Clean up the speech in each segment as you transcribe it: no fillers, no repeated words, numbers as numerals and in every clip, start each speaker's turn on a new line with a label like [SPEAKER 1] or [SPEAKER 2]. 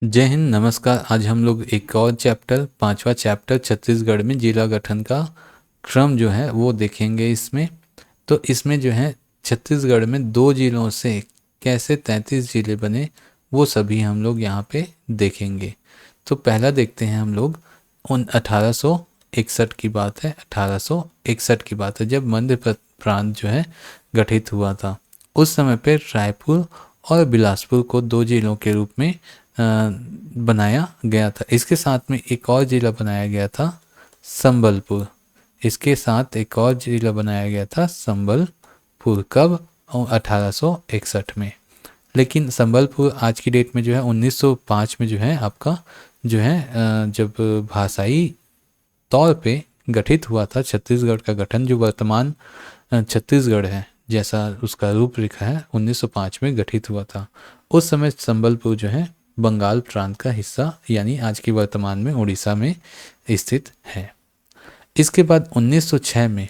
[SPEAKER 1] जय हिंद, नमस्कार। आज हम लोग एक और चैप्टर, पांचवा चैप्टर छत्तीसगढ़ में जिला गठन का क्रम जो है वो देखेंगे इसमें। तो इसमें जो है छत्तीसगढ़ में दो जिलों से कैसे 33 जिले बने वो सभी हम लोग यहाँ पे देखेंगे। तो पहला देखते हैं हम लोग उन 1861 की बात है। 1861 की बात है जब मध्य प्रांत जो है गठित हुआ था। उस समय पे रायपुर और बिलासपुर को दो जिलों के रूप में बनाया गया था। इसके साथ में एक और जिला बनाया गया था, संबलपुर। इसके साथ एक और जिला बनाया गया था, संबलपुर। कब? 1861 में। लेकिन संबलपुर आज की डेट में जो है 1905 में जो है आपका जो है जब भाषाई तौर पे गठित हुआ था छत्तीसगढ़ का गठन, जो वर्तमान छत्तीसगढ़ है जैसा उसका रूपरेखा है, 1905 में गठित हुआ था। उस समय संबलपुर जो है बंगाल प्रांत का हिस्सा यानी आज की वर्तमान में उड़ीसा में स्थित है। इसके बाद 1906 में,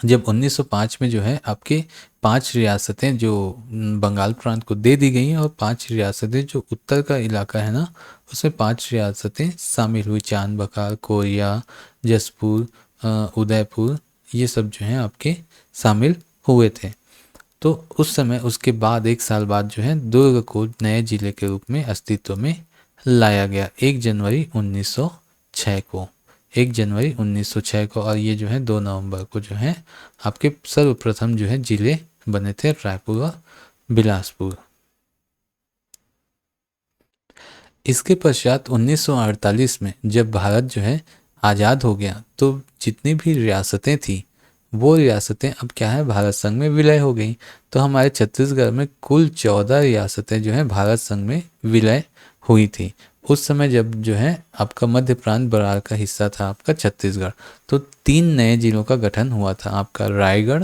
[SPEAKER 1] जब 1905 में जो है आपके 5 रियासतें जो बंगाल प्रांत को दे दी गई हैं और 5 रियासतें जो उत्तर का इलाका है ना, उसमें 5 रियासतें शामिल हुई। चांद बकार, कोरिया, जसपुर, उदयपुर, ये सब जो हैं आपके शामिल हुए थे। तो उस समय उसके बाद 1 साल बाद जो है दुर्ग को नए जिले के रूप में अस्तित्व में लाया गया 1 जनवरी 1906 को। 1 जनवरी 1906 को। और ये जो है 2 नवंबर को जो है आपके सर्वप्रथम जो है जिले बने थे, रायपुर और बिलासपुर। इसके पश्चात 1948 में जब भारत जो है आज़ाद हो गया तो जितनी भी रियासतें थी वो रियासतें अब क्या है, भारत संघ में विलय हो गई। तो हमारे छत्तीसगढ़ में कुल 14 रियासतें जो हैं भारत संघ में विलय हुई थी उस समय, जब जो है आपका मध्य प्रांत बरार का हिस्सा था आपका छत्तीसगढ़। तो 3 नए जिलों का गठन हुआ था आपका, रायगढ़,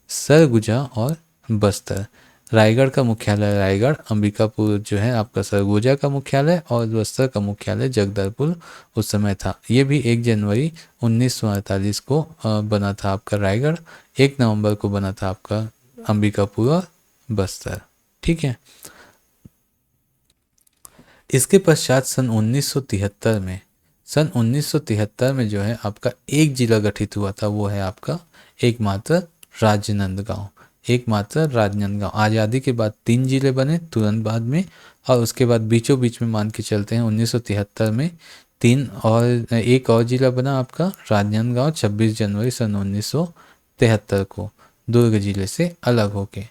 [SPEAKER 1] सरगुजा और बस्तर। रायगढ़ का मुख्यालय रायगढ़, अंबिकापुर जो है आपका सरगुजा का मुख्यालय और बस्तर का मुख्यालय जगदलपुर उस समय था। ये भी 1 जनवरी 1948 को बना था आपका रायगढ़। 1 नवंबर को बना था आपका अंबिकापुर और बस्तर। ठीक है। इसके पश्चात सन 1973 में जो है आपका एक जिला गठित हुआ था, वो है आपका एकमात्र राजनांदगांव। एकमात्र राजनांदगांव। आज़ादी के बाद 3 जिले बने तुरंत बाद में, और उसके बाद बीचों बीच में मान के चलते हैं 1973 में 3 और एक और जिला बना आपका राजनांदगांव 26 जनवरी सन 1973 को दुर्ग जिले से अलग होके।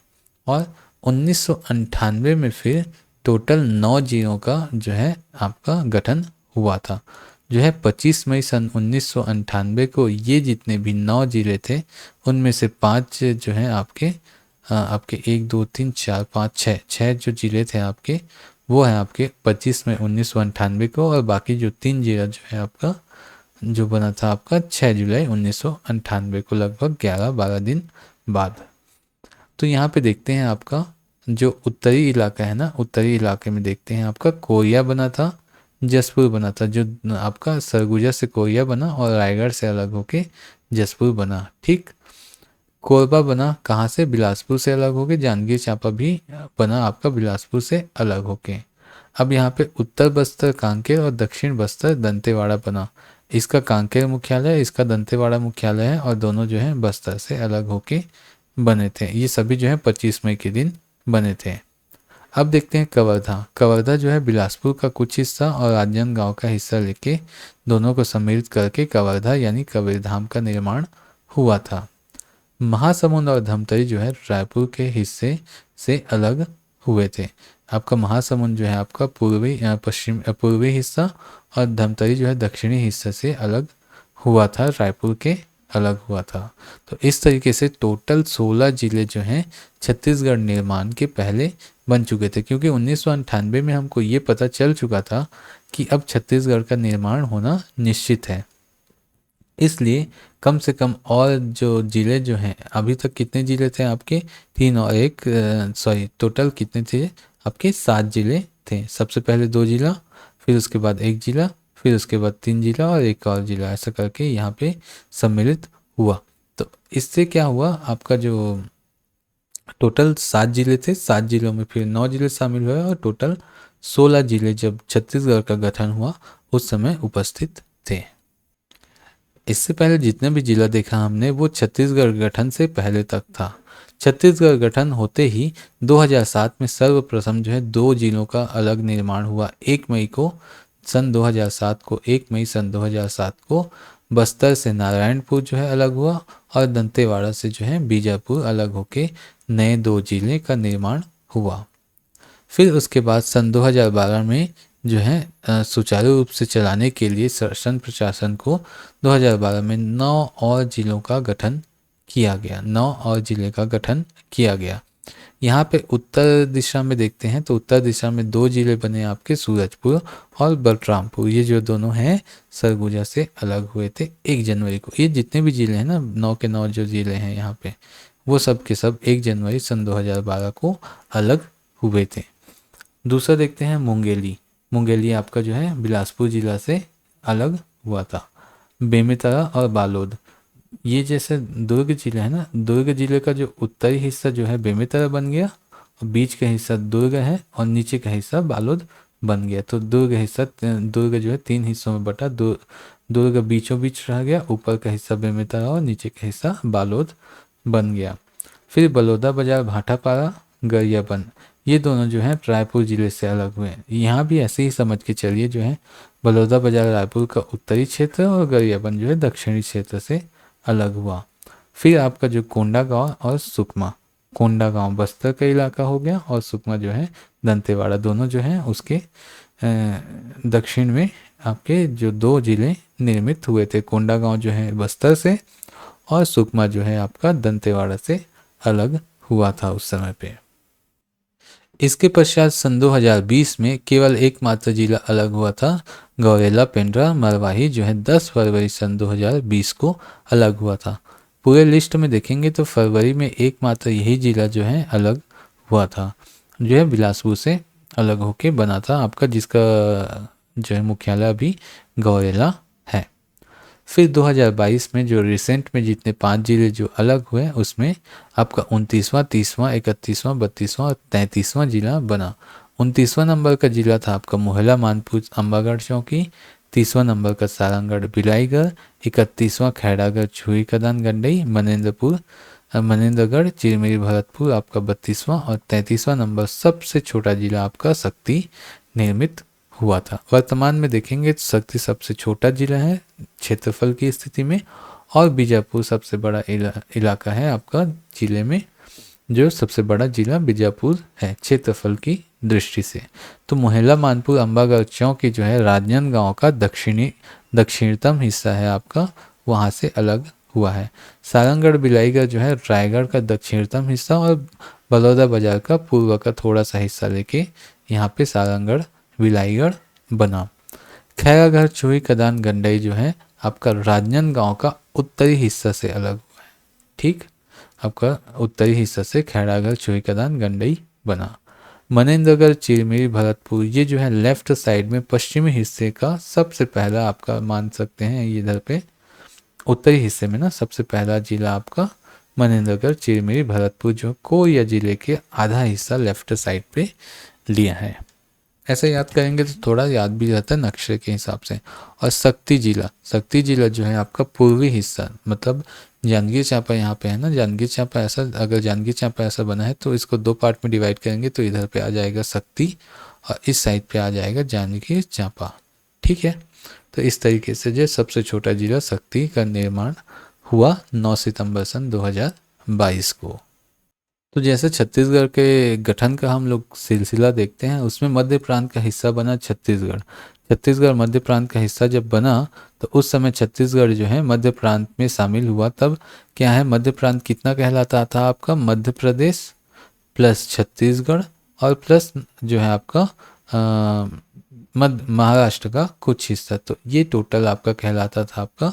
[SPEAKER 1] और 1998 में फिर टोटल 9 जिलों का जो है आपका गठन हुआ था। जो है 25 मई सन 1998 को ये जितने भी 9 जिले थे उनमें से 5 जो हैं आपके आपके 1 2 3 4 5 6 जो जिले थे आपके, वो हैं आपके 25 मई 1998 को। और बाकी जो 3 जिला जो है आपका जो बना था आपका 6 जुलाई 1998 को, लगभग 11-12 दिन बाद। तो यहाँ पे देखते हैं आपका जो उत्तरी इलाका है ना, उत्तरी इलाके में देखते हैं आपका कोरिया बना था, जसपुर बना था। जो आपका सरगुजा से कोरिया बना और रायगढ़ से अलग होके जसपुर बना। ठीक। कोरबा बना कहाँ से? बिलासपुर से अलग होके। जांजगीर चांपा भी बना आपका बिलासपुर से अलग होके। अब यहाँ पे उत्तर बस्तर कांकेर और दक्षिण बस्तर दंतेवाड़ा बना। इसका कांकेर मुख्यालय, इसका दंतेवाड़ा मुख्यालय है, और दोनों जो है बस्तर से अलग होके बने थे। ये सभी जो है 25 मई के दिन बने थे। अब देखते हैं कवर्धा। कवर्धा जो है बिलासपुर का कुछ हिस्सा और राजनांदगांव का हिस्सा लेके दोनों को सम्मिलित करके कवर्धा यानी कबीरधाम का निर्माण हुआ था। महासमुंद और धमतरी जो है रायपुर के हिस्से से अलग हुए थे। आपका महासमुंद जो है आपका पूर्वी हिस्सा, और धमतरी जो है दक्षिणी हिस्सा से अलग हुआ था, रायपुर के अलग हुआ था। तो इस तरीके से टोटल 16 जिले जो हैं छत्तीसगढ़ निर्माण के पहले बन चुके थे, क्योंकि 1998 में हमको ये पता चल चुका था कि अब छत्तीसगढ़ का निर्माण होना निश्चित है। इसलिए कम से कम और जो जिले जो हैं, अभी तक कितने जिले थे आपके? 3 और 1, सॉरी टोटल कितने थे आपके? 7 जिले थे। सबसे पहले 2 जिला, फिर उसके बाद 1 जिला, फिर उसके बाद 3 जिला और 1 और जिला, ऐसा करके यहाँ पे सम्मिलित हुआ। तो इससे क्या हुआ, आपका जो टोटल 7 जिले थे, 7 जिलों में फिर 9 जिले शामिल हुए और टोटल 16 जिले जब छत्तीसगढ़ का गठन हुआ उस समय उपस्थित थे। इससे पहले जितने भी जिला देखा हमने वो छत्तीसगढ़ गठन से पहले तक था। छत्तीसगढ़ गठन होते ही 2007 में सर्वप्रथम जो है 2 जिलों का अलग निर्माण हुआ। 1 मई को सन 2007 को 1 मई सन 2007 को बस्तर से नारायणपुर जो है अलग हुआ और दंतेवाड़ा से जो है बीजापुर अलग होके नए 2 जिले का निर्माण हुआ। फिर उसके बाद सन 2012 में जो है सुचारू रूप से चलाने के लिए शासन प्रशासन को 2012 में 9 और जिलों का गठन किया गया। 9 और जिले का गठन किया गया। यहाँ पे उत्तर दिशा में देखते हैं तो उत्तर दिशा में 2 जिले बने आपके, सूरजपुर और बलरामपुर। ये जो दोनों हैं सरगुजा से अलग हुए थे 1 जनवरी को। ये जितने भी जिले हैं ना, 9 के 9 जो जिले हैं यहाँ पे, वो सब के सब 1 जनवरी सन 2012 को अलग हुए थे। दूसरा देखते हैं मुंगेली। मुंगेली आपका जो है बिलासपुर जिला से अलग हुआ था। बेमेतरा और बालोद, ये जैसे दुर्ग जिला है ना, दुर्ग जिले का जो उत्तरी हिस्सा जो है बेमेतरा बन गया और बीच का हिस्सा दुर्ग है और नीचे का हिस्सा बालोद बन गया। तो दुर्ग हिस्सा, दुर्ग जो है 3 हिस्सों में बटा, दुर्ग बीचों बीच रह गया, ऊपर का हिस्सा बेमेतरा और नीचे का हिस्सा बालोद बन गया। फिर बलौदा बाजार, भाटापारा, गरियाबंद, ये दोनों जो हैं रायपुर जिले से अलग हुए। यहाँ भी ऐसे ही समझ के चलिए, जो है बलौदा बाजार रायपुर का उत्तरी क्षेत्र और गरियाबंद जो है दक्षिणी क्षेत्र से अलग हुआ। फिर आपका जो कोंडागांव और सुकमा, कोंडागांव बस्तर का इलाका हो गया और सुकमा जो है दंतेवाड़ा, दोनों जो है उसके दक्षिण में आपके जो 2 जिले निर्मित हुए थे। कोंडागांव जो है बस्तर से और सुकमा जो है आपका दंतेवाड़ा से अलग हुआ था उस समय पे। इसके पश्चात सन 2020 में केवल एकमात्र जिला अलग हुआ था, गौरेला पेंड्रा मरवाही जो है 10 फरवरी सन 2020 को अलग हुआ था। पूरे लिस्ट में देखेंगे तो फरवरी में एकमात्र यही जिला जो है अलग हुआ था, जो है बिलासपुर से अलग होके बना था आपका, जिसका जो है मुख्यालय अभी गौरेला है। फिर 2022 में जो रिसेंट में जितने 5 जिले जो अलग हुए उसमें आपका 29वां, 30वां, 31वां, 32वां और 33वां जिला बना। 29वां नंबर का जिला था आपका मोहला मानपुर अंबागढ़ चौकी, 30वां नंबर का सारंगढ़ बिलाईगढ़, 31वां खैरागढ़ छुई कदान गंडई, मनेंद्रगढ़ चिरमिरी भरतपुर आपका 32वां और 33वां नंबर सबसे छोटा जिला आपका शक्ति निर्मित हुआ था। वर्तमान में देखेंगे तो शक्ति सबसे छोटा जिला है क्षेत्रफल की स्थिति में और बीजापुर सबसे बड़ा इलाका है आपका जिले में, जो सबसे बड़ा जिला बीजापुर है क्षेत्रफल की दृष्टि से। तो मोहला मानपुर अंबागढ़ चौकी जो है राजनांदगांव का दक्षिणतम हिस्सा है आपका, वहाँ से अलग हुआ है। सारंगढ़ बिलाईगढ़ जो है रायगढ़ का दक्षिणतम हिस्सा और बलौदा बाजार का पूर्व का थोड़ा सा हिस्सा लेके यहाँ पे सारंगढ़ बिलाईगढ़ बना। खैरागढ़ चूही कदान गंडई जो है आपका राजनांदगांव का उत्तरी हिस्सा से अलग हुआ है। ठीक, आपका उत्तरी हिस्सा से खैरागढ़ चूही कदान गंडई बना। मनेंद्रगढ़ चिरमिरी भरतपुर, ये जो है लेफ्ट साइड में पश्चिमी हिस्से का सबसे पहला आपका मान सकते हैं, इधर पे उत्तरी हिस्से में ना सबसे पहला जिला आपका मनेंद्रगढ़ चिरमिरी भरतपुर, जो कोरिया जिले के आधा हिस्सा लेफ्ट साइड पे लिया है। ऐसे याद करेंगे तो थोड़ा याद भी रहता है नक्शे के हिसाब से। और शक्ति जिला जो है आपका पूर्वी हिस्सा, मतलब जांजगीर चांपा यहाँ पे है ना, जांजगीर चांपा ऐसा, अगर जांजगीर चांपा ऐसा बना है तो इसको 2 पार्ट में डिवाइड करेंगे तो इधर पे आ जाएगा शक्ति और इस साइड पे आ जाएगा जांजगीर चांपा। ठीक है, तो इस तरीके से जो सबसे छोटा जिला शक्ति का निर्माण हुआ 9 सितंबर सन 2022 को। तो जैसे छत्तीसगढ़ के गठन का हम लोग सिलसिला देखते हैं, उसमें मध्य प्रांत का हिस्सा बना छत्तीसगढ़। छत्तीसगढ़ मध्य प्रांत का हिस्सा जब बना तो उस समय छत्तीसगढ़ जो है मध्य प्रांत में शामिल हुआ। तब क्या है, मध्य प्रांत कितना कहलाता था आपका, मध्य प्रदेश प्लस छत्तीसगढ़ और प्लस जो है आपका मध्य महाराष्ट्र का कुछ हिस्सा, तो ये टोटल आपका कहलाता था आपका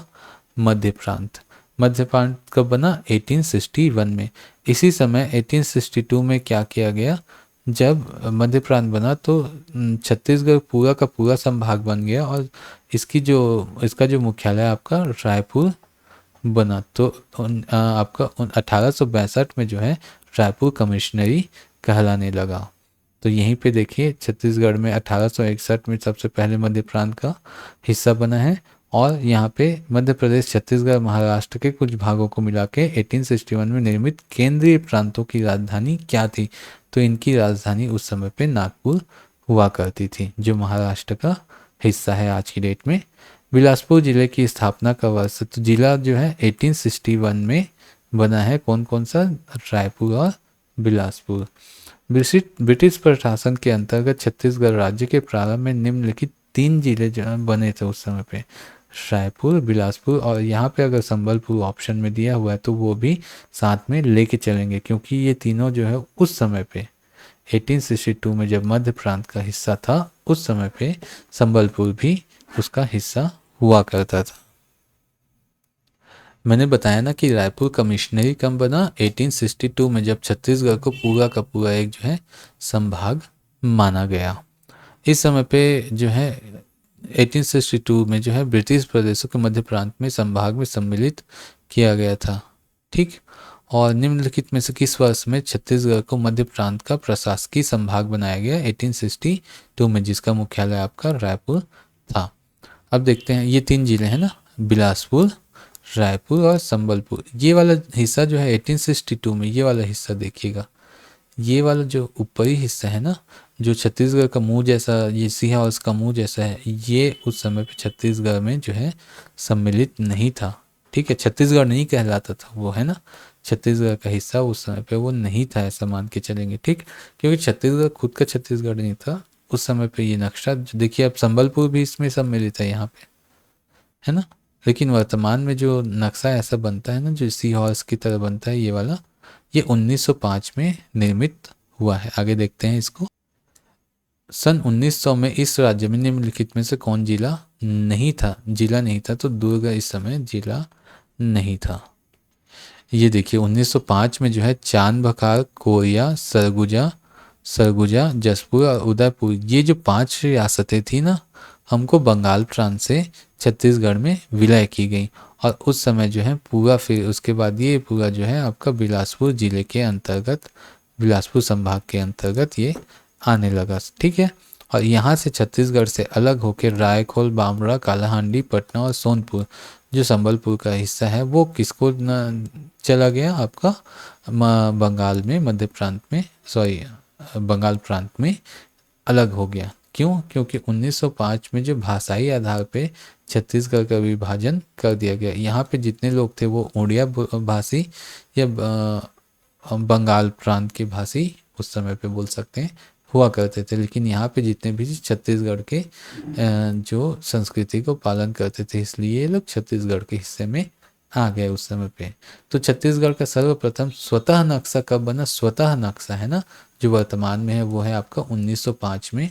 [SPEAKER 1] मध्य प्रांत। मध्य प्रांत कब बना, 1861 में। इसी समय 1862 में क्या किया गया, जब मध्य प्रांत बना तो छत्तीसगढ़ पूरा का पूरा संभाग बन गया और इसका जो मुख्यालय आपका रायपुर बना। तो आपका 1862 में जो है रायपुर कमिश्नरी कहलाने लगा। तो यहीं पे देखिए छत्तीसगढ़ में 1861 में सबसे पहले मध्य प्रांत का हिस्सा बना है, और यहाँ पे मध्य प्रदेश, छत्तीसगढ़, महाराष्ट्र के कुछ भागों को मिला के 1861 में निर्मित केंद्रीय प्रांतों की राजधानी क्या थी? तो इनकी राजधानी उस समय पे नागपुर हुआ करती थी, जो महाराष्ट्र का हिस्सा है आज की डेट में। बिलासपुर जिले की स्थापना का वर्ष, तो जिला जो है 1861 में बना है। कौन कौन सा? रायपुर और बिलासपुर। ब्रिटिश प्रशासन के अंतर्गत छत्तीसगढ़ राज्य के प्रारंभ में निम्नलिखित 3 जिले जो बने थे उस समय पे, रायपुर, बिलासपुर, और यहाँ पे अगर संबलपुर ऑप्शन में दिया हुआ है तो वो भी साथ में लेके चलेंगे, क्योंकि ये तीनों जो है उस समय पे 1862 में जब मध्य प्रांत का हिस्सा था उस समय पे संबलपुर भी उसका हिस्सा हुआ करता था। मैंने बताया ना कि रायपुर कमिश्नरी कब बना? 1862 में, जब छत्तीसगढ़ को पूरा का पूरा एक जो है संभाग माना गया। इस समय पे जो है 1862 में जो है ब्रिटिश प्रदेशों के मध्य प्रांत में संभाग में सम्मिलित किया गया था। ठीक, और निम्नलिखित में से किस वर्ष में छत्तीसगढ़ को मध्य प्रांत का प्रशासकीय संभाग बनाया गया? 1862 में, जिसका मुख्यालय आपका रायपुर था। अब देखते हैं, ये 3 जिले हैं ना, बिलासपुर, रायपुर और संबलपुर। ये वाला हिस्सा जो है 1862 में, ये वाला हिस्सा देखिएगा, ये वाला जो ऊपरी हिस्सा है ना, जो छत्तीसगढ़ का मुंह जैसा, ये सी हाउस का मुंह जैसा है, ये उस समय पे छत्तीसगढ़ में जो है सम्मिलित नहीं था। ठीक है, छत्तीसगढ़ नहीं कहलाता था वो, है ना, छत्तीसगढ़ का हिस्सा उस समय पे वो नहीं था, ऐसा मान के चलेंगे। ठीक, क्योंकि छत्तीसगढ़ खुद का छत्तीसगढ़ नहीं था उस समय पे। ये नक्शा देखिए, अब संबलपुर भी इसमें सम्मिलित है यहाँ पे, है ना, लेकिन वर्तमान में जो नक्शा ऐसा बनता है ना, जो सी हॉर्स की तरह बनता है, ये वाला, ये 1905 में निर्मित हुआ है। आगे देखते हैं इसको। सन 1900 में इस राज्य में निम्नलिखित में से कौन जिला नहीं था? जिला नहीं था, तो दुर्ग इस समय जिला नहीं था। ये देखिए 1905 में जो है चांद बखार, कोरिया, सरगुजा, जसपुर और उदयपुर, ये जो 5 रियासतें थी ना, हमको बंगाल प्रांत से छत्तीसगढ़ में विलय की गई, और उस समय जो है पूरा, फिर उसके बाद ये पूरा जो है आपका बिलासपुर जिले के अंतर्गत, बिलासपुर संभाग के अंतर्गत ये आने लगा। ठीक है, और यहाँ से छत्तीसगढ़ से अलग होकर रायखोल, बामरा, कालाहांडी, पटना और सोनपुर, जो संबलपुर का हिस्सा है, वो किसको चला गया? आपका बंगाल में, मध्य प्रांत में, सॉरी बंगाल प्रांत में अलग हो गया। क्यों? क्योंकि 1905 में जो भाषाई आधार पे छत्तीसगढ़ का विभाजन कर दिया गया। यहाँ पे जितने लोग थे वो उड़िया भाषी या बंगाल प्रांत के भाषी उस समय पे बोल सकते हैं हुआ करते थे, लेकिन यहाँ पे जितने भी छत्तीसगढ़ के जो संस्कृति को पालन करते थे, इसलिए ये लोग छत्तीसगढ़ के हिस्से में आ गए उस समय पे। तो छत्तीसगढ़ का सर्वप्रथम स्वतः नक्शा कब बना? स्वतः नक्शा है ना, जो वर्तमान में है, वो है आपका 1905 में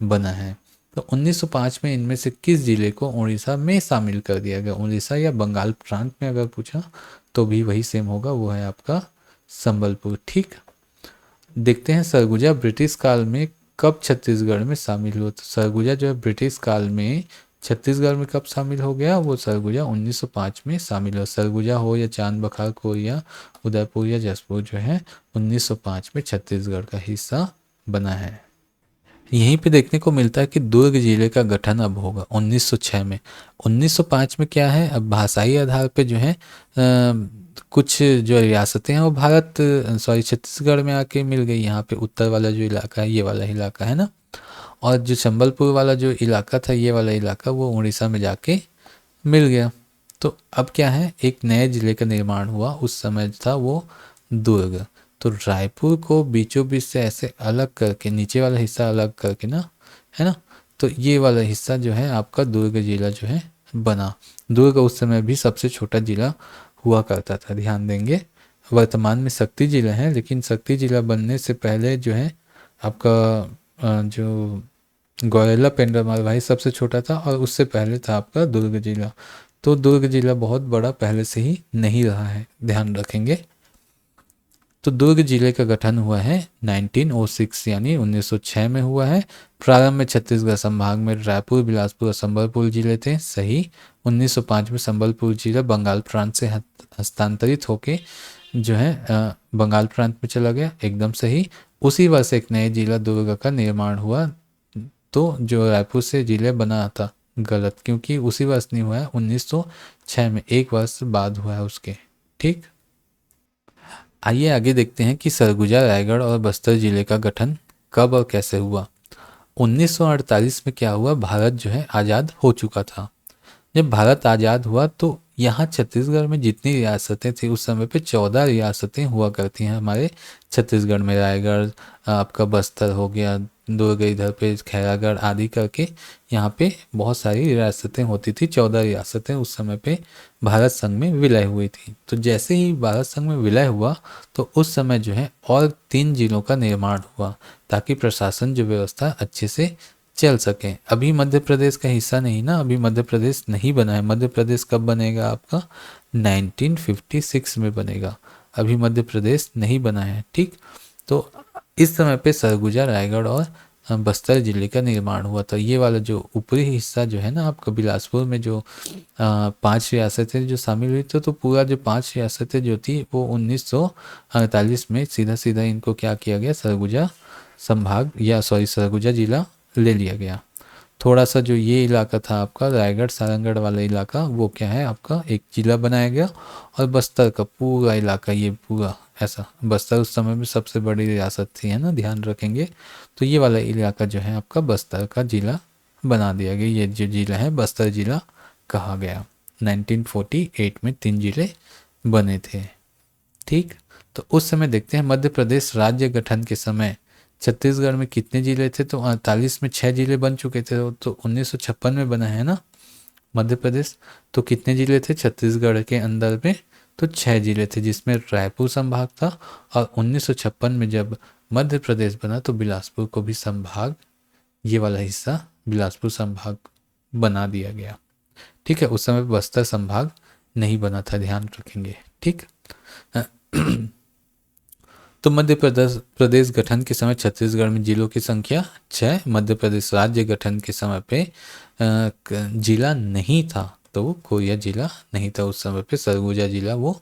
[SPEAKER 1] बना है। तो 1905 में इनमें से किस जिले को उड़ीसा में शामिल कर दिया गया? उड़ीसा या बंगाल प्रांत में अगर पूछा तो भी वही सेम होगा, वो है आपका संबलपुर। ठीक, देखते हैं सरगुजा ब्रिटिश काल में कब छत्तीसगढ़ में शामिल हुआ। तो सरगुजा जो है ब्रिटिश काल में छत्तीसगढ़ में कब शामिल हो गया? वो सरगुजा 1905 में शामिल हुआ। सरगुजा हो या चांद बखार, कोरिया, उदयपुर या जसपुर, जो है 1905 में छत्तीसगढ़ का हिस्सा बना है। यहीं पे देखने को मिलता है कि दुर्ग जिले का गठन अब होगा 1906 में। 1905 में क्या है, अब भाषाई आधार पे जो है कुछ जो रियासतें हैं वो छत्तीसगढ़ में आके मिल गई। यहाँ पे उत्तर वाला जो इलाका है, ये वाला इलाका है ना, और जो संबलपुर वाला जो इलाका था, ये वाला इलाका, वो उड़ीसा में जाके मिल गया। तो अब क्या है, एक नए जिले का निर्माण हुआ, उस समय था वो दुर्ग। तो रायपुर को बीचों बीच से ऐसे अलग करके, नीचे वाला हिस्सा अलग करके ना, है ना, तो ये वाला हिस्सा जो है आपका दुर्ग जिला जो है बना। दुर्ग उस समय भी सबसे छोटा जिला हुआ करता था, ध्यान देंगे। वर्तमान में शक्ति जिला है, लेकिन शक्ति जिला बनने से पहले जो है आपका जो गौरेला पेंड्रा मरवाही सबसे छोटा था, और उससे पहले था आपका दुर्ग जिला। तो दुर्ग जिला बहुत बड़ा पहले से ही नहीं रहा है, ध्यान रखेंगे। तो दुर्ग जिले का गठन हुआ है 1906 यानी 1906 में हुआ है। प्रारंभ में छत्तीसगढ़ संभाग में रायपुर, बिलासपुर और संबलपुर जिले थे, सही। 1905 में संबलपुर जिला बंगाल प्रांत से हस्तांतरित होके जो है बंगाल प्रांत में चला गया, एकदम सही। उसी वर्ष एक नए जिला दुर्ग का निर्माण हुआ। तो जो रायपुर से जिले बना था गलत, क्योंकि उसी वर्ष नहीं हुआ है, 1906 में, एक वर्ष बाद हुआ है उसके। ठीक, आइए आगे देखते हैं कि सरगुजा, रायगढ़ और बस्तर जिले का गठन कब और कैसे हुआ। 1948 में क्या हुआ, भारत जो है आज़ाद हो चुका था। जब भारत आज़ाद हुआ तो यहाँ छत्तीसगढ़ में जितनी रियासतें थी उस समय पे 14 रियासतें हुआ करती हैं हमारे छत्तीसगढ़ में। रायगढ़, आपका बस्तर हो गया, दुर्ग इधर पे, खैरागढ़ आदि करके यहाँ पे बहुत सारी रियासतें होती थी। 14 रियासतें उस समय पे भारत संघ में विलय हुई थी। तो जैसे ही भारत संघ में विलय हुआ तो उस समय जो है और 3 जिलों का निर्माण हुआ, ताकि प्रशासन जो व्यवस्था अच्छे से चल सके। अभी मध्य प्रदेश का हिस्सा नहीं ना, अभी मध्य प्रदेश नहीं बना है। मध्य प्रदेश कब बनेगा आपका, 1956 में बनेगा। अभी मध्य प्रदेश नहीं बना है। ठीक, तो इस समय पे सरगुजा, रायगढ़ और बस्तर जिले का निर्माण हुआ था। ये वाला जो ऊपरी हिस्सा जो है ना आपका, बिलासपुर में जो 5 रियासतें जो शामिल हुई थी, तो पूरा जो 5 रियासतें जो थी वो 1948 में सीधा सीधा इनको क्या किया गया, सरगुजा संभाग या सरगुजा जिला ले लिया गया। थोड़ा सा जो ये इलाका था आपका रायगढ़ सारंगढ़ वाला इलाका, वो क्या है आपका एक जिला बनाया गया। और बस्तर का पूरा इलाका, ये पूरा ऐसा, बस्तर उस समय में सबसे बड़ी रियासत थी, है ना, ध्यान रखेंगे। तो ये वाला इलाका जो है आपका बस्तर का जिला बना दिया गया। ये जो जिला है बस्तर जिला कहा गया। 1948 में 3 जिले बने थे। ठीक, तो उस समय देखते हैं मध्य प्रदेश राज्य गठन के समय छत्तीसगढ़ में कितने जिले थे। तो 48 में 6 जिले बन चुके थे। तो 1956 में बना है ना मध्य प्रदेश। तो कितने जिले थे छत्तीसगढ़ के अंदर में, तो 6 जिले थे, जिसमें रायपुर संभाग था। और 1956 में जब मध्य प्रदेश बना तो बिलासपुर को भी संभाग, ये वाला हिस्सा बिलासपुर संभाग बना दिया गया। ठीक है, उस समय बस्तर संभाग नहीं बना था, ध्यान रखेंगे। ठीक, तो मध्य प्रदेश गठन के समय छत्तीसगढ़ में जिलों की संख्या 6। मध्य प्रदेश राज्य गठन के समय पे जिला नहीं था, तो वो कोरिया जिला नहीं था उस समय पे, सरगुजा जिला वो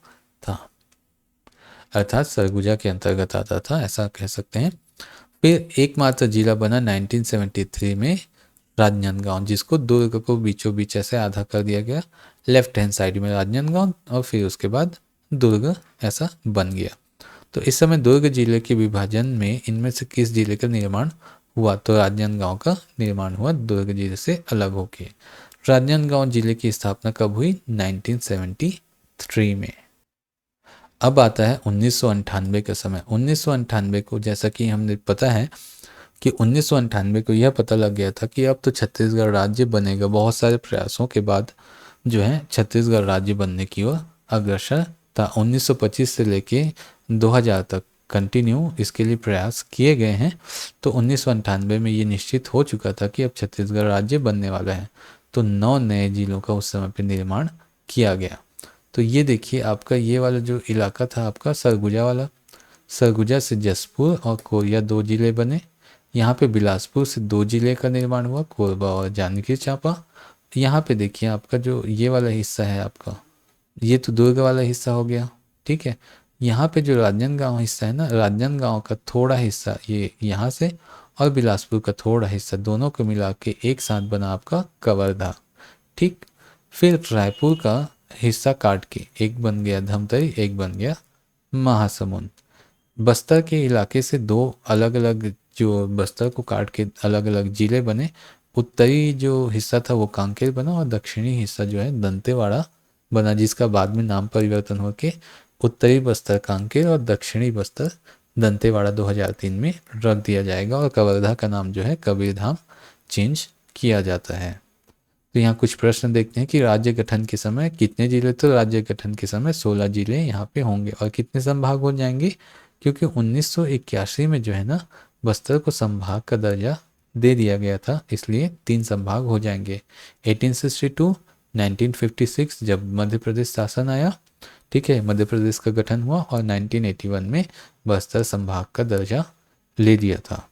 [SPEAKER 1] था, अर्थात सरगुजा के अंतर्गत आता था, ऐसा कह सकते हैं। फिर एकमात्र जिला बना 1973 में राजनांदगांव, जिसको दुर्ग को बीचों बीच ऐसे आधा कर दिया गया, लेफ्ट हैंड साइड में राजनांदगांव, और फिर उसके बाद दुर्ग ऐसा बन गया। तो इस समय दुर्ग जिले के विभाजन में इनमें से किस जिले का निर्माण हुआ, तो राजनांदगांव का निर्माण हुआ दुर्ग जिले से अलग होकर। राजनांदगांव जिले की स्थापना कब हुई, 1973 में। अब आता है 1998 का समय। 1998 को, जैसा कि हमने पता है कि 1998 को यह पता लग गया था कि अब तो छत्तीसगढ़ राज्य बनेगा। बहुत सारे प्रयासों के बाद जो है छत्तीसगढ़ राज्य बनने की ओर अग्रसर था। 1925 से लेके 2000 तक कंटिन्यू इसके लिए प्रयास किए गए हैं। तो 1998 में ये निश्चित हो चुका था कि अब छत्तीसगढ़ राज्य बनने वाला है। तो 9 नए जिलों का उस समय पर निर्माण किया गया। तो ये देखिए आपका ये वाला जो इलाका था आपका सरगुजा वाला, सरगुजा से जसपुर और कोरिया 2 जिले बने। यहाँ पे बिलासपुर से 2 जिले का निर्माण हुआ, कोरबा और जांजगीर चांपा। यहाँ पे देखिए आपका जो ये वाला हिस्सा है आपका, ये तो दुर्ग वाला हिस्सा हो गया। ठीक है, यहाँ पे जो राजनांदगांव हिस्सा है ना, राजनांदगांव का थोड़ा हिस्सा ये यहाँ से, और बिलासपुर का थोड़ा हिस्सा, दोनों को मिला के एक साथ बना आपका कवर्धा। ठीक, फिर रायपुर का हिस्सा काट के एक बन गया धमतरी, एक बन गया महासमुंद। बस्तर के इलाके से 2 अलग अलग, जो बस्तर को काट के अलग अलग जिले बने। उत्तरी जो हिस्सा था वो कांकेर बना, और दक्षिणी हिस्सा जो है दंतेवाड़ा बना, जिसका बाद में नाम परिवर्तन होकर उत्तरी बस्तर कांकेर और दक्षिणी बस्तर दंतेवाड़ा 2003 में रख दिया जाएगा। और कवर्धा का नाम जो है कबीरधाम चेंज किया जाता है। तो यहाँ कुछ प्रश्न देखते हैं कि राज्य गठन के समय कितने जिले, तो राज्य गठन के समय 16 जिले यहाँ पे होंगे। और कितने संभाग हो जाएंगे, क्योंकि 1981 में जो है ना बस्तर को संभाग का दर्जा दे दिया गया था, इसलिए 3 संभाग हो जाएंगे। 1862, 1956 जब मध्य प्रदेश शासन आया, ठीक है, मध्य प्रदेश का गठन हुआ, और 1981 में बस्तर संभाग का दर्जा ले दिया था।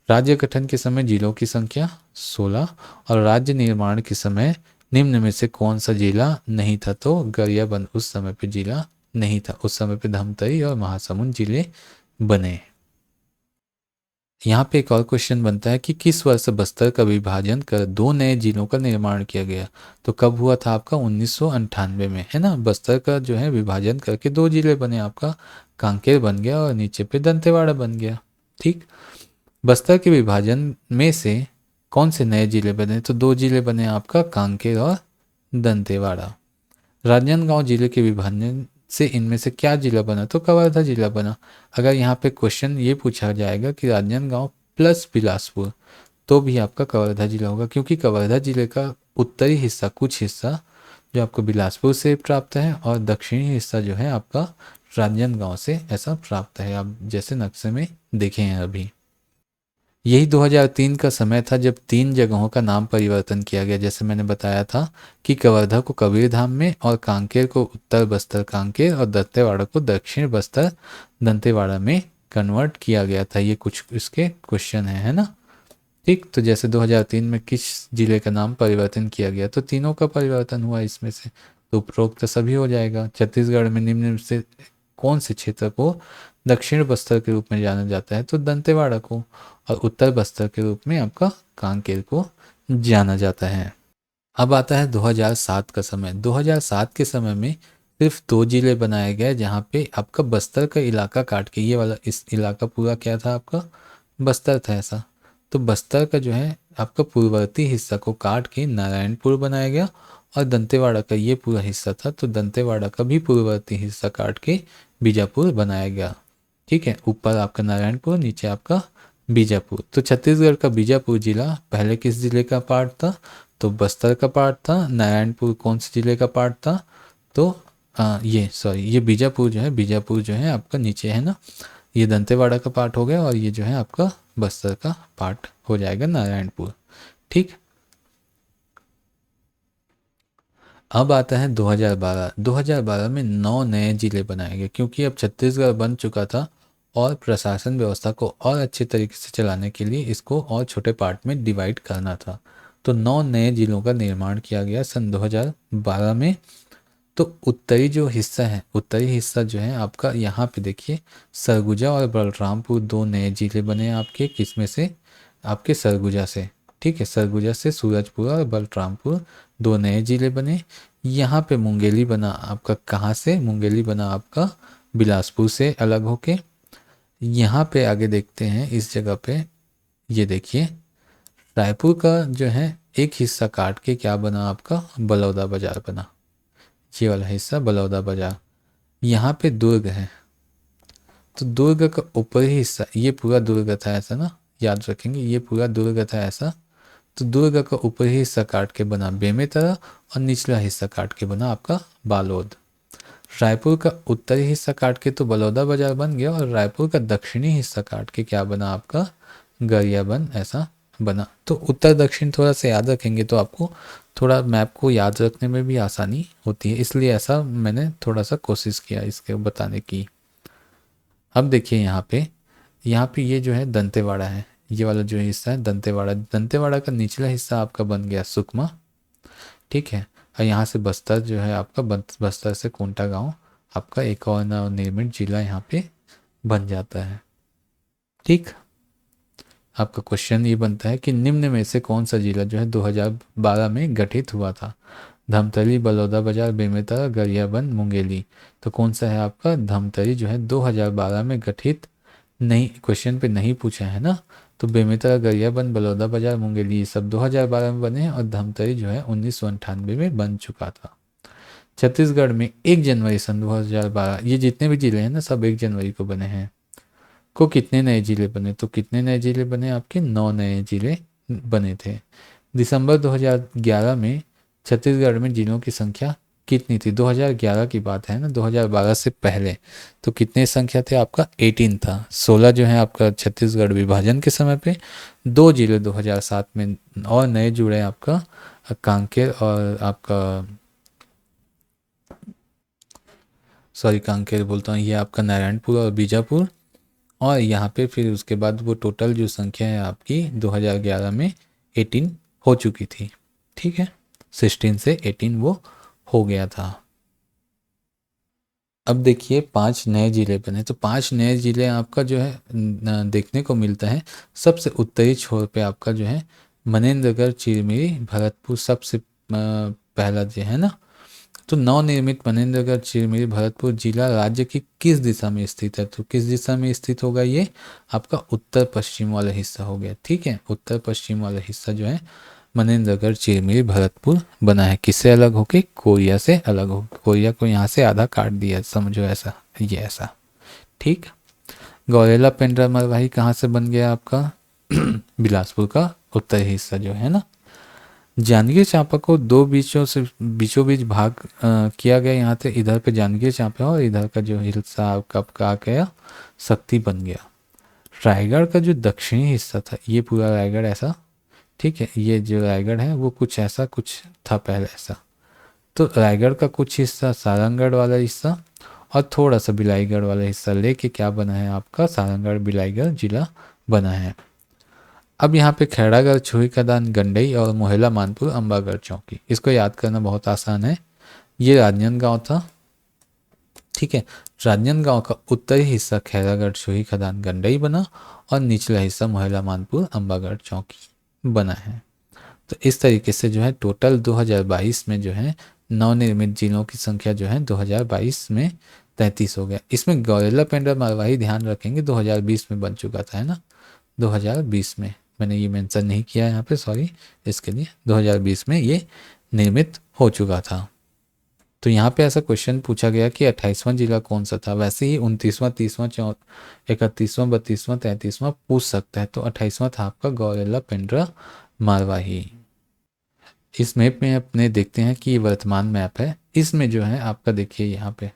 [SPEAKER 1] राज्य गठन के समय जिलों की संख्या 16, और राज्य निर्माण के समय निम्न में से कौन सा जिला नहीं था, तो गरियाबंद उस समय पे जिला नहीं था। उस समय पे धमतरी और महासमुंद जिले बने। यहाँ पे एक और क्वेश्चन बनता है कि किस वर्ष बस्तर का विभाजन कर दो नए जिलों का निर्माण किया गया। तो कब हुआ था आपका 1998 में, है ना। बस्तर का जो है विभाजन करके दो जिले बने, आपका कांकेर बन गया और नीचे पे दंतेवाड़ा बन गया। ठीक। बस्तर के विभाजन में से कौन से नए जिले बने, तो दो जिले बने आपका कांकेर और दंतेवाड़ा। राजनांदगांव जिले के विभाजन से इनमें से क्या जिला बना, तो कवर्धा जिला बना। अगर यहाँ पे क्वेश्चन ये पूछा जाएगा कि राजनांदगांव प्लस बिलासपुर, तो भी आपका कवर्धा जिला होगा, क्योंकि कवर्धा जिले का उत्तरी हिस्सा, कुछ हिस्सा जो आपको बिलासपुर से प्राप्त है और दक्षिणी हिस्सा जो है आपका राजनांदगांव से ऐसा प्राप्त है, आप जैसे नक्शे में देखे हैं अभी। यही 2003 का समय था जब तीन जगहों का नाम परिवर्तन किया गया, जैसे मैंने बताया था कि कवर्धा को कबीरधाम में और कांकेर को उत्तर बस्तर कांकेर और दंतेवाड़ा को दक्षिण बस्तर दंतेवाड़ा में कन्वर्ट किया गया था। ये कुछ इसके क्वेश्चन है ना। ठीक। तो जैसे 2003 में किस जिले का नाम परिवर्तन किया गया, तो तीनों का परिवर्तन हुआ इसमें से, तो उपरोक्त सभी हो जाएगा। छत्तीसगढ़ में निम्न में से कौन से क्षेत्र को दक्षिण बस्तर के रूप में जाना जाता है, तो दंतेवाड़ा को, और उत्तर बस्तर के रूप में आपका कांकेर को जाना जाता है। अब आता है 2007 का समय। 2007 के समय में सिर्फ दो जिले बनाए गए, जहाँ पे आपका बस्तर का इलाका काट के, ये वाला इस इलाका पूरा क्या था आपका बस्तर था ऐसा, तो बस्तर का जो है आपका पूर्ववर्ती हिस्सा को काट के नारायणपुर बनाया गया, और दंतेवाड़ा का ये पूरा हिस्सा था तो दंतेवाड़ा का भी पूर्ववर्ती हिस्सा काट के बीजापुर बनाया गया। ठीक है। ऊपर आपका नारायणपुर, नीचे आपका बीजापुर। तो छत्तीसगढ़ का बीजापुर जिला पहले किस जिले का पार्ट था, तो बस्तर का पार्ट था। नारायणपुर कौन से जिले का पार्ट था, तो ये बीजापुर जो है, बीजापुर जो है आपका नीचे है ना, ये दंतेवाड़ा का पार्ट हो गया, और ये जो है आपका बस्तर का पार्ट हो जाएगा नारायणपुर। ठीक। अब आता है 2012। 2012 में 9 नए जिले बनाए गए, क्योंकि अब छत्तीसगढ़ बन चुका था और प्रशासन व्यवस्था को और अच्छे तरीके से चलाने के लिए इसको और छोटे पार्ट में डिवाइड करना था। तो 9 नए जिलों का निर्माण किया गया सन 2012 में। तो उत्तरी जो हिस्सा है, उत्तरी हिस्सा जो है आपका, यहाँ पे देखिए सरगुजा और बलरामपुर दो नए जिले बने आपके, किसमें से, आपके सरगुजा से। ठीक है। सरगुजा से सूरजपुर और बलरामपुर दो नए जिले बने। यहाँ पे मुंगेली बना आपका, कहाँ से, मुंगेली बना आपका बिलासपुर से अलग होके। यहाँ पे आगे देखते हैं इस जगह पे, ये देखिए रायपुर का जो है एक हिस्सा काट के क्या बना आपका बलौदा बाजार बना, ये वाला हिस्सा बलौदा बाजार। यहाँ पे दुर्ग है, तो दुर्ग का ऊपरी हिस्सा, ये पूरा दुर्ग था ऐसा ना, याद रखेंगे ये पूरा दुर्ग था ऐसा। तो दुर्ग का ऊपरी हिस्सा काट के बना बेमेतरा, और निचला हिस्सा काट के बना आपका बालोद। रायपुर का उत्तरी हिस्सा काट के तो बलौदा बाजार बन गया, और रायपुर का दक्षिणी हिस्सा काट के क्या बना आपका गरियाबंद ऐसा बना। तो उत्तर दक्षिण थोड़ा सा याद रखेंगे तो आपको थोड़ा मैप को याद रखने में भी आसानी होती है, इसलिए ऐसा मैंने थोड़ा सा कोशिश किया इसके बताने की। अब देखिए यहाँ पे ये जो है दंतेवाड़ा है, ये वाला जो हिस्सा है दंतेवाड़ा, दंतेवाड़ा का निचला हिस्सा आपका बन गया सुकमा। ठीक है। और यहाँ से बस्तर जो है आपका, बस्तर से कोंटा गांव आपका एक और नवनिर्मित जिला यहाँ पे बन जाता है। ठीक। आपका क्वेश्चन ये बनता है कि निम्न में से कौन सा जिला जो है 2012 में गठित हुआ था। धमतरी, बलौदाबाजार, बेमेतरा, गरियाबंद, मुंगेली। तो कौन सा है आपका धमतरी जो है 2012 में गठित नहीं, क्वेश्चन पे नहीं पूछा है ना। तो बेमेतरा, गरियाबंद, बलौदाबाजार, मुंगेली ये सब 2012 में बने हैं, और धमतरी जो है 1998 में बन चुका था। छत्तीसगढ़ में 1 जनवरी सन 2012, ये जितने भी जिले हैं ना सब 1 जनवरी को बने हैं। को कितने नए जिले बने, तो कितने नए जिले बने आपके 9 नए जिले बने थे। दिसंबर 2011 में छत्तीसगढ़ में जिलों की संख्या कितनी थी, 2011 की बात है ना, 2012 से पहले तो कितने संख्या थे आपका 18 था। 16 जो है आपका छत्तीसगढ़ विभाजन के समय पे, 2 जिले 2007 में और नए जुड़े आपका कांकेर और आपका, सॉरी कांकेर बोलता हूँ, ये आपका नारायणपुर और बीजापुर। और यहाँ पे फिर उसके बाद वो टोटल जो संख्या है आपकी 2011 में 18 हो चुकी थी। ठीक है। 16 से 18 वो हो गया था। अब देखिए 5 नए जिले बने, तो 5 नए जिले आपका जो है देखने को मिलता है। सबसे उत्तरी छोर पे आपका जो है मनेंद्रगढ़, चिरमिरी, भरतपुर सबसे पहला जो है ना। तो नवनिर्मित मनेंद्रगढ़, चिरमिरी, भरतपुर जिला राज्य की किस दिशा में स्थित है? तो किस दिशा में स्थित होगा ये? आपका उत्तर पश्चिम वाला हिस्सा हो गया। ठीक है, उत्तर पश्चिम वाला हिस्सा जो है मनेंद्रगढ़, चिरमिरी, भरतपुर बना है। किससे अलग होके? कोरिया से अलग हो। कोरिया को यहाँ से आधा काट दिया, समझो ऐसा, ये ऐसा। ठीक। गौरेला पेंड्रा मरवाही कहाँ से बन गया आपका? बिलासपुर का उत्तरी हिस्सा जो है ना। जांजगीर चांपा को दो बीचों बीच भाग किया गया। यहाँ से इधर पे जांजगीर चांपा और इधर का जो हिस्सा आपका आ गया शक्ति बन गया। रायगढ़ का जो दक्षिणी हिस्सा था, ये पूरा रायगढ़ ऐसा, ठीक है, ये जो रायगढ़ है वो कुछ ऐसा कुछ था पहले ऐसा। तो रायगढ़ का कुछ हिस्सा, सारंगगढ़ वाला हिस्सा और थोड़ा सा बिलाईगढ़ वाला हिस्सा लेके क्या बना है आपका? सारंगगढ़ बिलाईगढ़ जिला बना है। अब यहाँ पे खैरागढ़, छुई खदान, गंडई और मोहला मानपुर, अंबागढ़ चौकी, इसको याद करना बहुत आसान है। ये राजनांदगांव था। ठीक है, राजनांदगांव का उत्तरी हिस्सा खैरागढ़, छुई खदान, गंडई बना और निचला हिस्सा मोहला मानपुर, अंबागढ़ चौकी बना है। तो इस तरीके से जो है टोटल 2022 में जो है नवनिर्मित जिलों की संख्या जो है 2022 में 33 हो गया। इसमें गौरेला पेंड्रा मरवाही ध्यान रखेंगे 2020 में बन चुका था, है ना। 2020 में, मैंने ये मेंशन नहीं किया यहाँ पे, सॉरी इसके लिए। 2020 में ये निर्मित हो चुका था। तो यहाँ पे ऐसा क्वेश्चन पूछा गया कि 28वां जिला कौन सा था। वैसे ही 29वां, 30वां, 31वां, 32वां, 33वां पूछ सकता है। तो 28वां था आपका गौरेला पेंड्रा मरवाही। इस मैप में अपने देखते हैं कि ये वर्तमान मैप है। इसमें जो है आपका देखिए यहाँ पे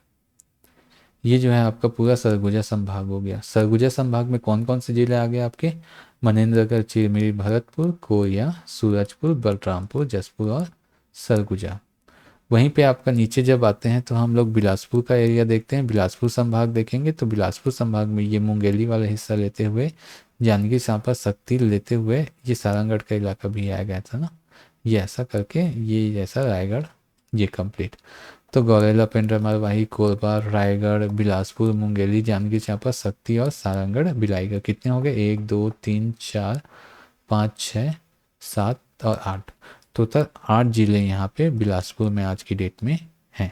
[SPEAKER 1] ये जो है आपका पूरा सरगुजा संभाग हो गया। सरगुजा संभाग में कौन कौन से जिले आ गए आपके? मनेंद्रगढ़, चिरमिरी, भरतपुर, कोरिया, सूरजपुर, बलरामपुर, जसपुर और सरगुजा। वहीं पे आपका नीचे जब आते हैं तो हम लोग बिलासपुर का एरिया देखते हैं। बिलासपुर संभाग देखेंगे तो बिलासपुर संभाग में ये मुंगेली वाला हिस्सा लेते हुए, जांजगीर चांपा, शक्ति लेते हुए ये सारंगढ़ का इलाका भी आया गया था ना। ये ऐसा करके ये जैसा रायगढ़ ये कंप्लीट। तो गौरेला, पेंड्रा मरवाही, कोरबा, रायगढ़, बिलासपुर, मुंगेली, जांजगीर चांपा, शक्ति और सारंगढ़ बिलाईगढ़ कितने हो गए? 1 2 3 4 5 6 7 और 8। टोटल 8 जिले यहाँ पे बिलासपुर में आज की डेट में हैं।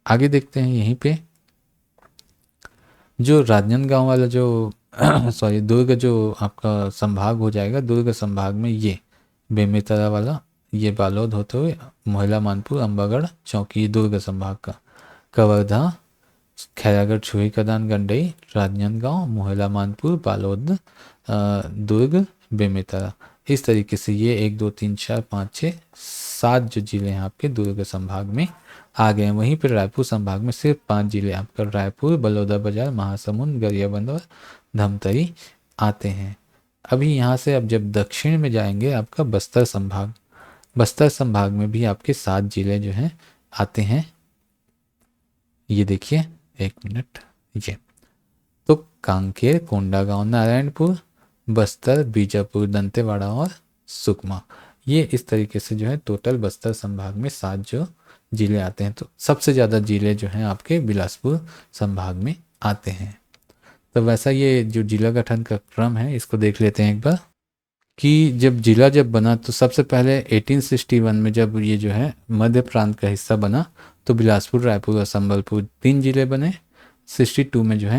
[SPEAKER 1] आगे देखते हैं यहीं पे जो राजनांदगांव वाला जो सॉरी दुर्ग जो आपका संभाग हो जाएगा। दुर्ग संभाग में ये बेमेतरा वाला, ये बालोद होते हुए मोहला मानपुर, अंबागढ़ चौकी, दुर्ग संभाग का। कवर्धा, खैरागढ़, छुई खदान, गंडई, राजनांदगांव, मोहला मानपुर, बालोद, दुर्ग, बेमेतरा। इस तरीके से ये 1 2 3 4 5 6 7 जो जिले हैं आपके दुर्ग संभाग में आ गए हैं। वहीं पर रायपुर संभाग में सिर्फ 5 जिले आपका रायपुर, बलौदाबाजार, महासमुंद, गरियाबंद और धमतरी आते हैं। अभी यहाँ से अब जब दक्षिण में जाएंगे आपका बस्तर संभाग, बस्तर संभाग में भी आपके 7 जिले जो हैं आते हैं। ये देखिए 1 मिनट, ये तो कांकेर, कोंडागांव, नारायणपुर, बस्तर, बीजापुर, दंतेवाड़ा और सुकमा। ये इस तरीके से जो है टोटल बस्तर संभाग में 7 जो जिले आते हैं। तो सबसे ज़्यादा जिले जो हैं आपके बिलासपुर संभाग में आते हैं। तो वैसा ये जो जिला गठन का क्रम है इसको देख लेते हैं एक बार कि जब बना तो सबसे पहले 1861 में जब ये जो है मध्य प्रांत का हिस्सा बना तो बिलासपुर, रायपुर और संबलपुर 3 जिले बने। 62 में जो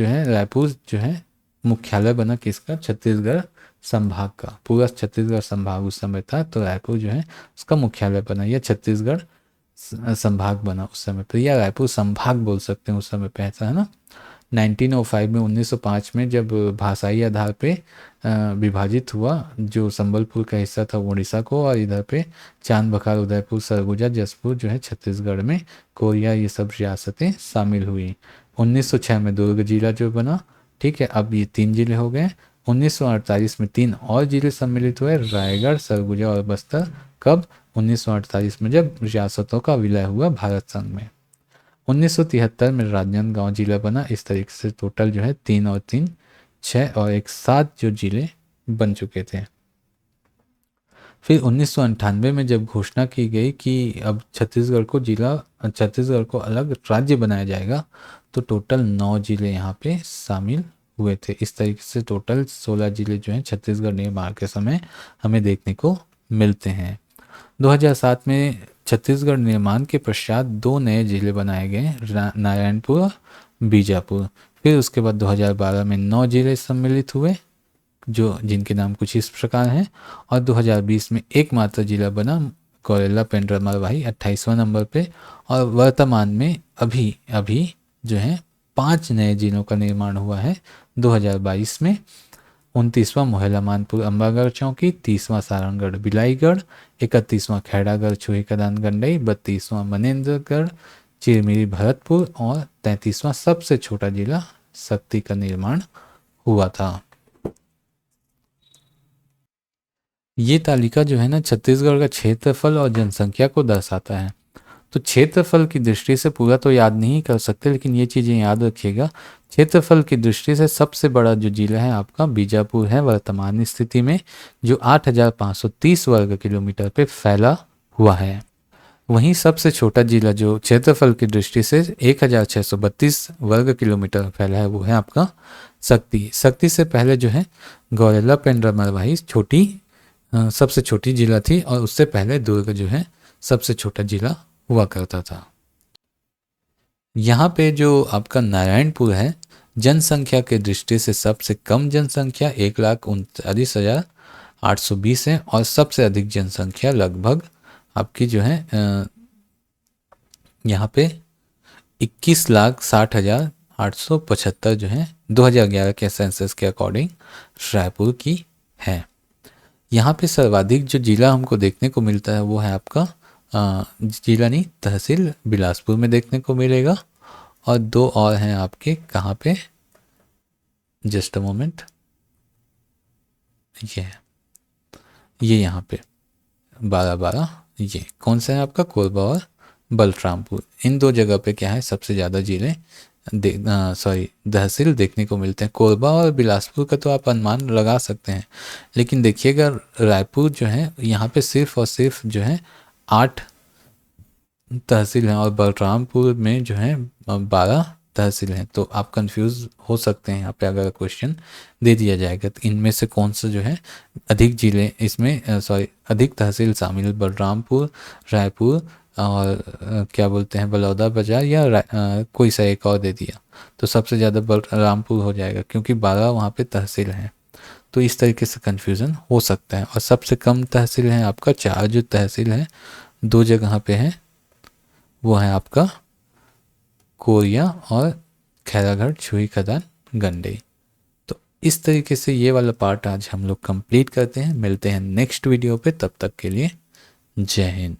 [SPEAKER 1] है रायपुर जो है मुख्यालय बना किसका? छत्तीसगढ़ संभाग का। पूरा छत्तीसगढ़ संभाग उस समय था तो रायपुर जो है उसका मुख्यालय बना, या छत्तीसगढ़ संभाग बना उस समय पर, या रायपुर संभाग बोल सकते हैं उस समय पे, ऐसा है ना। 1905 में 1905 में जब भाषाई आधार पे विभाजित हुआ, जो संबलपुर का हिस्सा था उड़ीसा को, और इधर पे चांद बखार, उदयपुर, सरगुजा, जसपुर जो है छत्तीसगढ़ में, कोरिया, ये सब रियासतें शामिल हुई। 1906 में दुर्ग जिला जो बना, ठीक है, अब ये 3 जिले हो गए। 1948 में 3 और जिले सम्मिलित हुए, रायगढ़, सरगुजा और बस्तर। कब? 1948 में जब रियासतों का विलय हुआ भारत संघ में। 1973 में राजनांदगांव जिला बना। इस तरीके से टोटल जो है 3 और 3 6 और 1 7 जो जिले बन चुके थे। फिर 1998 में जब घोषणा की गई कि अब छत्तीसगढ़ को अलग राज्य बनाया जाएगा, तो टोटल 9 जिले यहाँ पे शामिल हुए थे। इस तरीके से टोटल 16 जिले जो हैं छत्तीसगढ़ निर्माण के समय हमें देखने को मिलते हैं। 2007 में छत्तीसगढ़ निर्माण के पश्चात 2 नए जिले बनाए गए, नारायणपुर और बीजापुर। फिर उसके बाद 2012 में 9 जिले सम्मिलित हुए, जो जिनके नाम कुछ इस प्रकार हैं, और 2020 में एकमात्र जिला बना गौरेला पेंड्रा मरवाही 28वां नंबर पे। और वर्तमान में अभी अभी जो है 5 नए जिलों का निर्माण हुआ है 2022 में। 29वां मोहला मानपुर अम्बागढ़ चौकी, 30वां सारंगढ़ बिलाईगढ़, 31वां खैरागढ़ छुईकदान गंडई, 32वां मनेन्द्रगढ़ चिरमिरी भरतपुर और 33वां सबसे छोटा जिला सक्ती का निर्माण हुआ था। ये तालिका जो है ना छत्तीसगढ़ का क्षेत्रफल और जनसंख्या को दर्शाता है। तो क्षेत्रफल की दृष्टि से पूरा तो याद नहीं कर सकते, लेकिन ये चीज़ें याद रखिएगा। क्षेत्रफल की दृष्टि से सबसे बड़ा जो जिला है आपका बीजापुर है वर्तमान स्थिति में, जो 8,530 वर्ग किलोमीटर पे फैला हुआ है। वहीं सबसे छोटा जिला जो क्षेत्रफल की दृष्टि से 1,632 वर्ग किलोमीटर फैला है, वो है आपका सक्ती। सक्ती से पहले जो है गौरेला पेंड्रा मरवाही सबसे छोटी जिला थी, और उससे पहले दुर्ग जो है सबसे छोटा जिला हुआ करता था। यहाँ पे जो आपका नारायणपुर है, जनसंख्या के दृष्टि से सबसे कम जनसंख्या 1,39,820 है, और सबसे अधिक जनसंख्या लगभग आपकी जो है यहाँ पे 21,60,875 जो है 2011 के सेंसस के अकॉर्डिंग रायपुर की है। यहाँ पे सर्वाधिक जो जिला हमको देखने को मिलता है वो है आपका जिला नहीं, तहसील बिलासपुर में देखने को मिलेगा, और 2 और हैं आपके कहाँ पे, जस्ट अ मोमेंट, ये यहाँ पे 12 ये कौन सा है आपका, कोरबा और बलरामपुर। इन 2 जगह पे क्या है सबसे ज़्यादा जिले तहसील देखने को मिलते हैं। कोरबा और बिलासपुर का तो आप अनुमान लगा सकते हैं, लेकिन देखिएगा रायपुर जो है यहाँ पे सिर्फ और सिर्फ जो है 8 तहसील हैं, और बलरामपुर में जो है 12 तहसील हैं। तो आप कंफ्यूज हो सकते हैं यहाँ पे अगर क्वेश्चन दे दिया जाएगा तो इनमें से कौन सा जो है अधिक जिले इसमें अधिक तहसील शामिल, बलरामपुर, रायपुर और क्या बोलते हैं बलौदा बाजार, या कोई सा एक और दे दिया तो सबसे ज़्यादा बलरामपुर हो जाएगा, क्योंकि 12 वहाँ पे तहसील हैं। तो इस तरीके से कन्फ्यूज़न हो सकता है। और सबसे कम तहसील हैं आपका 4 जो तहसील हैं 2 जगह पे हैं, वो है आपका कोरिया और खैरागढ़ छुईकदान गंडई। तो इस तरीके से ये वाला पार्ट आज हम लोग कंप्लीट करते हैं। मिलते हैं नेक्स्ट वीडियो पे, तब तक के लिए जय हिंद।